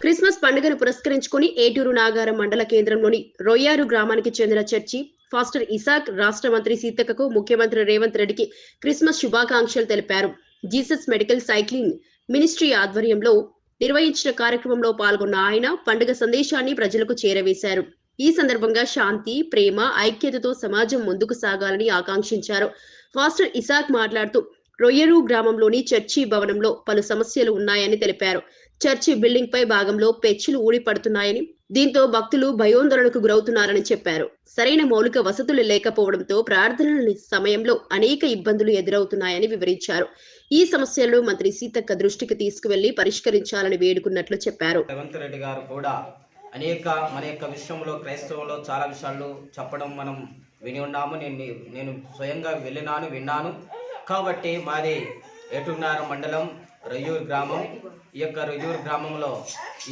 Christmas పండుగను పురస్కరించుకుని ఏటూరు నాగారం మండల కేంద్రంలోని రొయ్యారు గ్రామానికి చెందిన చర్చి ఫాస్టర్ ఇసాక్ రాష్ట్ర మంత్రి సీతక్కకు ముఖ్యమంత్రి రేవంత్ రెడ్డికి క్రిస్మస్ శుభాకాంక్షలు తెలిపారు. జీసస్ మెడికల్ సైక్లింగ్ మినిస్ట్రీ ఆధ్వర్యంలో నిర్వహించిన కార్యక్రమంలో పాల్గొన్న ఆయన పండుగ సందేశాన్ని ప్రజలకు చేరవేశారు. ఈ సందర్భంగా శాంతి, ప్రేమ, ఐక్యతతో సమాజం ముందుకు సాగాలని ఆకాంక్షించారు. ఫాస్టర్ ఇసాక్ మాట్లాడుతూ రొయ్యరు గ్రామంలోని చర్చి భవనంలో పలు సమస్యలు ఉన్నాయని తెలిపారు. చర్చి బిల్డింగ్ పై భాగంలో పెచ్చులు ఊడిపడుతున్నాయని, దీంతో భక్తులు భయోందోళనకు గురవుతున్నారని చెప్పారు. సరైన మౌలిక వసతులు లేకపోవడంతో ప్రార్థనల సమయంలో అనేక ఇబ్బందులు ఎదురవుతున్నాయని వివరించారు. ఈ సమస్యలను మంత్రి సీతక్క దృష్టికి తీసుకువెళ్లి పరిష్కరించాలని వేడుకున్నట్లు చెప్పారు. రేవంత్ రెడ్డి గారు కూడా మన యొక్క విషయంలో క్రైస్తవంలో చాలా విషయాలు చెప్పడం మనం విని ఉన్నాము. నేను స్వయంగా విన్నాను. కాబట్టి మాది ఏటున్నారం మండలం రొయ్యూరు గ్రామం. ఈ యొక్క రొయ్యూరు గ్రామంలో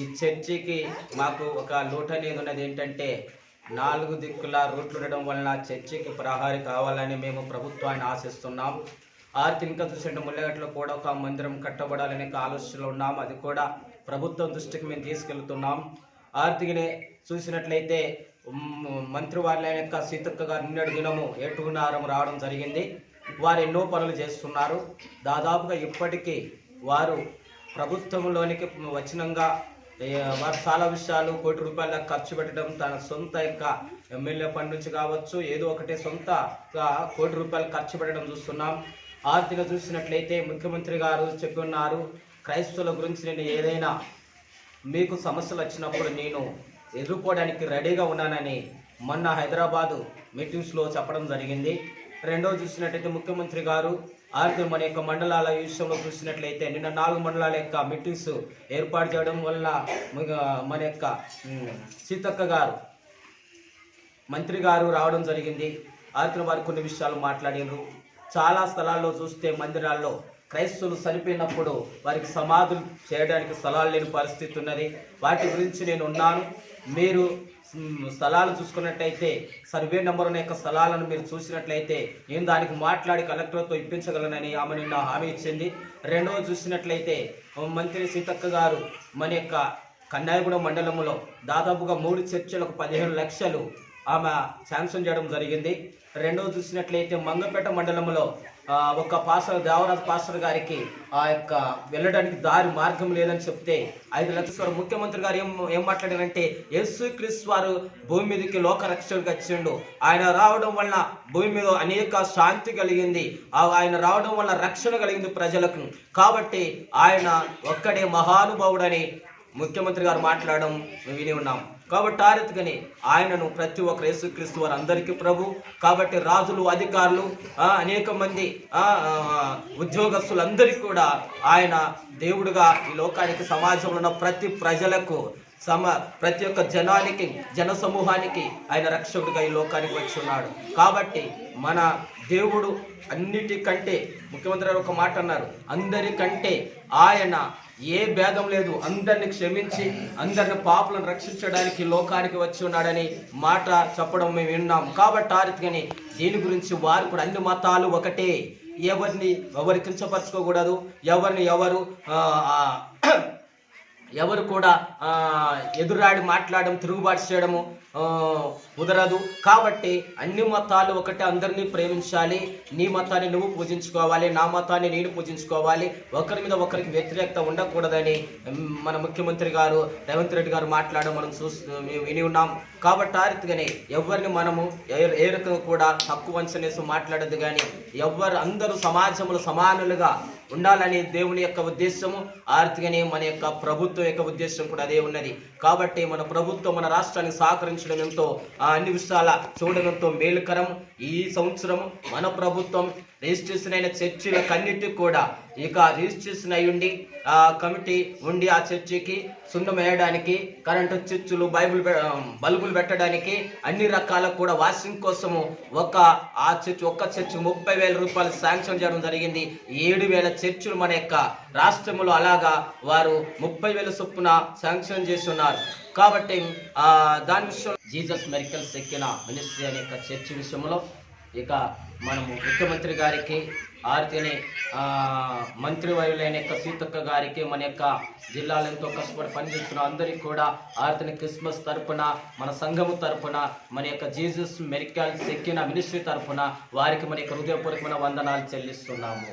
ఈ చర్చికి మాకు ఒక లోటు అనేది ఉన్నది. ఏంటంటే 4 దిక్కుల రూట్లు ఉండడం వలన చర్చికి ప్రహారీ కావాలని మేము ప్రభుత్వాన్ని ఆశిస్తున్నాం. ఆర్థిక చూసినట్టు ముల్లగట్లో కూడా ఒక మందిరం కట్టబడాలనే ఆలోచనలు ఉన్నాం. అది కూడా ప్రభుత్వం దృష్టికి మేము తీసుకెళ్తున్నాం. ఆర్థికనే చూసినట్లయితే మంత్రివార్ల యొక్క సీతక్క గారు నిన్నటి దినము ఏటున్నారం రావడం జరిగింది. వారు ఎన్నో పనులు చేస్తున్నారు. దాదాపుగా ఇప్పటికీ వారు ప్రభుత్వంలోనికి వచ్చినంగా వారు చాలా విషయాలు కోటి రూపాయల ఖర్చు పెట్టడం, తన సొంత యొక్క ఎమ్మెల్యే ఫండ్ నుంచి కావచ్చు, ఏదో ఒకటి సొంతగా కోటి రూపాయలు ఖర్చు పెట్టడం చూస్తున్నాం. ఆర్థిక చూసినట్లయితే ముఖ్యమంత్రి గారు చెప్పున్నారు, క్రైస్తవుల గురించి నేను ఏదైనా మీకు సమస్యలు వచ్చినప్పుడు నేను ఎదుర్కోవడానికి రెడీగా ఉన్నానని మొన్న హైదరాబాదు మీటింగ్స్లో చెప్పడం జరిగింది. రెండవ చూసినట్లయితే ముఖ్యమంత్రి గారు మన యొక్క మండలాల విషయంలో చూసినట్లయితే నిన్న 4 మండలాల యొక్క మీటింగ్స్ ఏర్పాటు చేయడం వల్ల మన యొక్క సీతక్క గారు మంత్రి గారు రావడం జరిగింది. వారు కొన్ని విషయాలు మాట్లాడినారు. చాలా స్థలాల్లో చూస్తే మందిరాల్లో క్రైస్తవులు చనిపోయినప్పుడు వారికి సమాధులు చేయడానికి స్థలాలు లేని పరిస్థితి ఉన్నది. వాటి గురించి నేను ఉన్నాను. మీరు స్థలాలు చూసుకున్నట్టయితే సర్వే నెంబర్ ఉన్న యొక్క స్థలాలను మీరు చూసినట్లయితే నేను దానికి మాట్లాడి కలెక్టర్తో ఇప్పించగలనని ఆమె నిన్న హామీ ఇచ్చింది. రెండవ చూసినట్లయితే మంత్రి సీతక్క గారు మన యొక్క కన్యాయగూడెం మండలంలో దాదాపుగా 3 చర్చలకు 15 లక్షలు ఆమె శాంక్షన్ చేయడం జరిగింది. రెండవ చూసినట్లయితే మంగపేట మండలంలో ఒక దేవరాజు పాస్టర్ గారికి ఆ యొక్క వెళ్ళడానికి మార్గం లేదని చెప్తే 5 లక్షలు ముఖ్యమంత్రి గారు ఏం మాట్లాడారంటే యేసుక్రీస్తు వారు భూమి మీదకి లోక రక్షకుడిగా వచ్చిండు. ఆయన రావడం వల్ల భూమి మీద అనేక శాంతి కలిగింది. ఆయన రావడం వల్ల రక్షణ కలిగింది ప్రజలకు. కాబట్టి ఆయన ఒక్కడే మహానుభావుడని ముఖ్యమంత్రి గారు మాట్లాడడం విని ఉన్నాం. కాబట్టి ఆ రీతిగానే ఆయనను ప్రతి ఒక్కరు యేసుక్రీస్తు వారు అందరికీ ప్రభు. కాబట్టి రాజులు, అధికారులు, అనేక మంది ఉద్యోగస్తులందరికీ కూడా ఆయన దేవుడుగా ఈ లోకానికి సమాజంలో ఉన్న ప్రతి ప్రజలకు ప్రతి ఒక్క జనానికి, జన సమూహానికి ఆయన రక్షకుడిగా ఈ లోకానికి వచ్చి ఉన్నాడు. కాబట్టి మన దేవుడు అన్నిటికంటే ముఖ్యమంత్రి గారు ఒక మాట అన్నారు, అందరికంటే ఆయన ఏ భేదం లేదు, అందరిని క్షమించి అందరిని పాపులను రక్షించడానికి లోకానికి వచ్చి ఉన్నాడని మాట చెప్పడం మేము విన్నాం. కాబట్టి ఆ రీతిగానే దీని గురించి వారు కూడా అన్ని మతాలు ఒకటే, ఎవరి కించపరచుకోకూడదు, ఎవరు కూడా ఎదురాడి మాట్లాడడం, తిరుగుబాటు చేయడము కుదరదు. కాబట్టి అన్ని మతాలు ఒకటే, అందరినీ ప్రేమించాలి. నీ మతాన్ని నువ్వు పూజించుకోవాలి, నా మతాన్ని నేను పూజించుకోవాలి. ఒకరి మీద ఒకరికి వ్యతిరేకత ఉండకూడదని మన ముఖ్యమంత్రి గారు రేవంత్ రెడ్డి గారు మాట్లాడడం మనం విని ఉన్నాం. కాబట్టి ఆ రీతిగానే ఎవరిని మనము ఏ రకంగా కూడా తక్కువ అంచనేసి మాట్లాడదు. కానీ అందరూ సమాజంలో సమానులుగా ఉండాలని దేవుని యొక్క ఉద్దేశము. ఆర్థికనే మన యొక్క ప్రభుత్వం యొక్క ఉద్దేశం కూడా అదే ఉన్నది. కాబట్టి మన ప్రభుత్వం మన రాష్ట్రానికి సహకరించడం ఎంతో అన్ని విషయాల చూడడంతో మేలుకరం. ఈ సంవత్సరం మన ప్రభుత్వం రిజిస్ట్రేషన్ అయిన చర్చిలకన్నిటికి కూడా ఇక రిజిస్ట్రేషన్ అయి ఉండి కమిటీ ఉండి ఆ చర్చికి సున్నం వేయడానికి, కరెంటు చర్చిలు, బల్బులు పెట్టడానికి, అన్ని రకాల కూడా వాషింగ్ కోసము ఒక్క చర్చి 30,000 రూపాయలు శాంక్షన్ చేయడం జరిగింది. 7,000 చర్చిలు మన యొక్క రాష్ట్రంలో అలాగా వారు 30,000 చొప్పున శాంక్షన్ చేస్తున్నారు. కాబట్టి దాని విషయంలో జీసస్ మెడికల్ సైక్లింగ్ మినిస్ట్రీ అనే చర్చి విషయంలో ఇక మనము ముఖ్యమంత్రి గారికి ఆర్తిని మంత్రివర్యులైన యొక్క సీతక్క గారికి, మన యొక్క జిల్లాలో ఎంతో కష్టపడి పనిచేస్తున్న అందరికీ కూడా ఆర్తిని క్రిస్మస్ తరపున, మన సంఘము తరపున, మన యొక్క జీసస్ మెరికల్ సెక్కిన మినిస్ట్రీ తరపున వారికి మన యొక్క హృదయపూర్వకమైన వందనాలు చెల్లిస్తున్నాము.